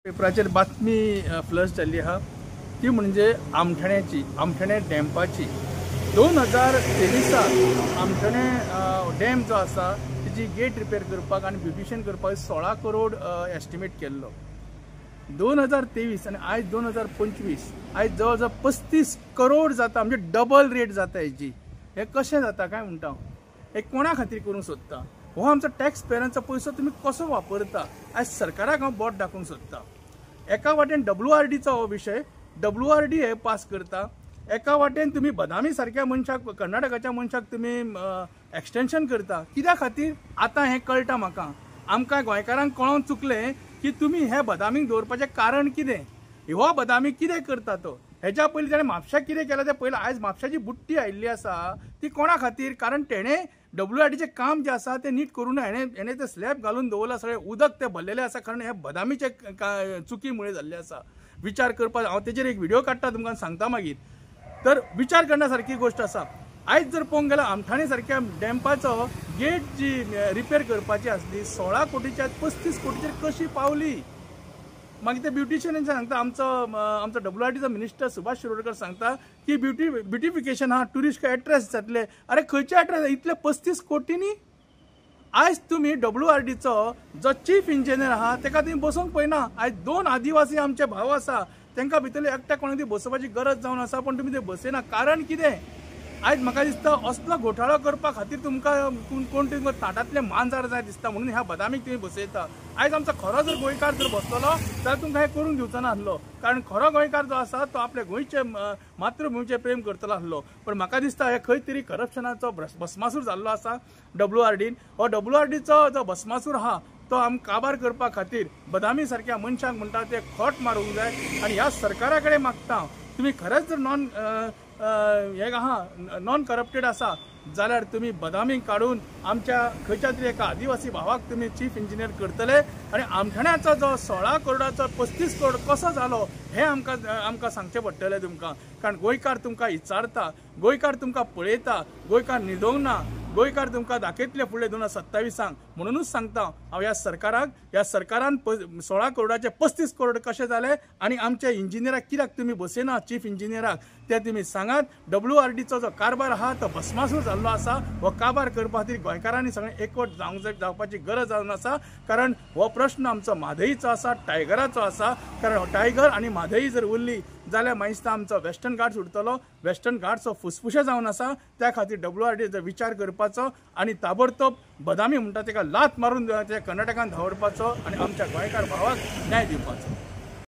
पेपराचेर बातमी फ्लश जाल्ली आहा ती म्हणजे आमठणे डॅम्पाची 2023 आमठणे डॅम जो आसा तेजी गेट रिपेर करपाक आनी ब्युटिशन करपाक 16 करोड एस्टिमेट केल्लो 2023 आनी आयज 2025 आयज जवळ जवळ 35 करोड जाता म्हणजे डबल रेट जाता हेजी। हे कशें जाता काय म्हणटा हे कोणा खातीर करूंक सोदता? हो आमचो टॅक्स पेयरांचो पयसो तुमी कसो वापरता? आयज सरकाराक हांव बोट दाखोवंक सोदता। एका वाटेन WRDचो हो विषय WRD हे पास करता, एका वाटेन तुम्ही बदामी सारख्या मनशाक कर्नाटकाच्या मनशाक तुम्ही एक्सटेंशन करता। कित्या खातीर आतां हें कळटा म्हाका। आमकां गोंयकारांक कळोवन चुकलें की तुमी हे बदामीक दवरपाचें कारण कितें, हो बदामी कितें करता तो। हेच्या पयलीं ताणें म्हापश्याक कितें केलां तें पयलें। आयज म्हापश्याची बुट्टी आयिल्ली आसा ती कोणा खातीर? कारण तेणें WRDचें काम जें आसा तें नीट करूं ना। हेणें तें स्लॅब घालून दवरला, सगळें उदक तें भरलेलें आसा कारण हे बदामीचे चुकी मुळे जाल्लें आसा। विचार करपाक हांव तेजेर एक व्हिडिओ काडटा, तुमकां सांगता मागीर। तर विचार करण्यासारकी गोष्ट आसा। आयज जर पळोवंक गेल्यार आमठाणे सारख्या डॅम्पाचो गेट जी रिपेर करपाची आसली 16 कोटीच्या 35 कोटीचेर कशी पावली? मागीर ते ब्युटिशियन सांगता, आमचो WRDचो मिनिस्टर सुभाष शिरोडकर सांगता की ब्युटिफिकेशन हा ट्युरिस्ट एट्रॅक्ट जातले। अरे खंयचे एट्रॅक्ट? इतले 35 कोटींनी? आयज तुम्ही WRDचो जो चीफ इंजिनियर आहा तेका तुम्ही बसोवंक पळयना। आयज 2 आदिवासी आमचे भाव आसा, तांकां भितरले एकट्या कोणाक ती बसोवपाची गरज जावन आसा, पण तुम्ही ते बसयना। कारण कितें? आयज म्हाका दिसता असलो घोटाळो करपा खातीर तुमकां कोण तुमकां ताटांतले मांजार जाय दिसता, म्हणून ह्या बदामीक तुम्ही बसयता। आयज आमचो खरो जर गोंयकार जर बसतलो जाल्यार तुमकां हें करून दिवचो नासलो, कारण खरो गोंयकार जो आसा तो आपल्या गोंयचे मातृभुमीचेर प्रेम करतलो आसलो। पण म्हाका दिसता हे खंय तरी करप्शनाचो भस्मासूर जाल्लो आसा WRDन। हो WRDचो जो भस्मासूर आहा तो आमकां काबार करपा खातीर बदामी सारख्या मनशाक म्हणटा ते खोट मारूंक जाय। आनी ह्या सरकारा कडेन मागता, तुम्ही खरेंच जर नॉन करप्टेड आसा जाल्यार तुम्ही बदामी काढून आमच्या खंयच्या तरी एका आदिवासी भावाक तुम्ही चीफ इंजिनियर करतले। आणि आमठाण्याचो जो 16 करोडाचो 35 करोड कसो जालो हे आमकां सांगचें पडटलें तुमकां। कारण गोंयकार तुमकां विचारता, गोंयकार तुमकां पळयता, गोंयकार न्हिदोंक ना, गोंयकार तुमकां दाखयतले फुडले 2027 म्हणूनच सांगता हांव ह्या सरकारान 16 करोडाचे 35 करोड कशे जाले आणि आमच्या इंजिनियराक कित्याक तुम्ही बसयना चीफ इंजिनियराक ते तुम्ही सांगात। WRDचो जो कारभार आहा तो भस्मासूर जाल्लो आसा। हो कारभार करपा खातीर गोंयकारांनी सगळें एकवट जावपाची गरज जावन आसा। कारण हो प्रश्न आमचो म्हादईचो आसा, टायगराचो आसा। कारण टायगर आनी म्हादई जर उरली जाल्यार मागीर दिसता आमचो वेस्टर्न घाट्स उरतलो। वेस्टर्न घाट्सो फुसफुशे जावन आसा, त्या खातीर WRD विचार करपाचो आणि ताबडतोब बदामी म्हणटा तेका लात मारून ते कर्नाटकान धांवडपाचो आणि आमच्या गोंयकार भावाक न्याय दिवपाचो।